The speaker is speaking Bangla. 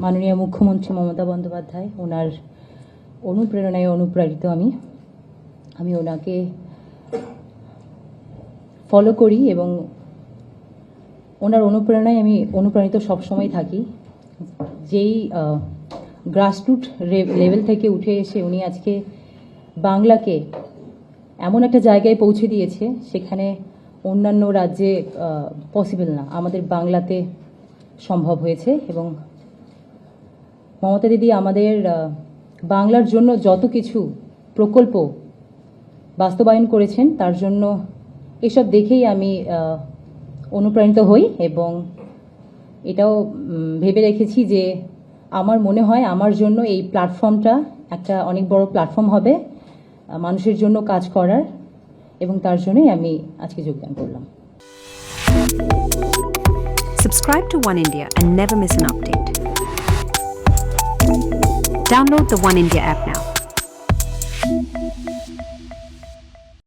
মাননীয় মুখ্যমন্ত্রী মমতা বন্দ্যোপাধ্যায়, ওনার অনুপ্রেরণায় অনুপ্রাণিত আমি ওনাকে ফলো করি এবং ওনার অনুপ্রেরণায় আমি অনুপ্রাণিত সবসময় থাকি। যেই গ্রাসরুট লেভেল থেকে উঠে এসে উনি আজকে বাংলাকে এমন একটা জায়গায় পৌঁছে দিয়েছে সেখানে অন্যান্য রাজ্যে পসিবল না, আমাদের বাংলাতে সম্ভব হয়েছে। এবং মমতা দিদি আমাদের বাংলার জন্য যত কিছু প্রকল্প বাস্তবায়ন করেছেন তার জন্য এসব দেখেই আমি অনুপ্রাণিত হই এবং এটাও ভেবে রেখেছি যে আমার মনে হয় আমার জন্য এই প্ল্যাটফর্মটা একটা অনেক বড় প্ল্যাটফর্ম হবে মানুষের জন্য কাজ করার, এবং তার জন্যই আমি আজকে যোগদান করলাম। Subscribe to One India and never miss an update. Download the One India app now.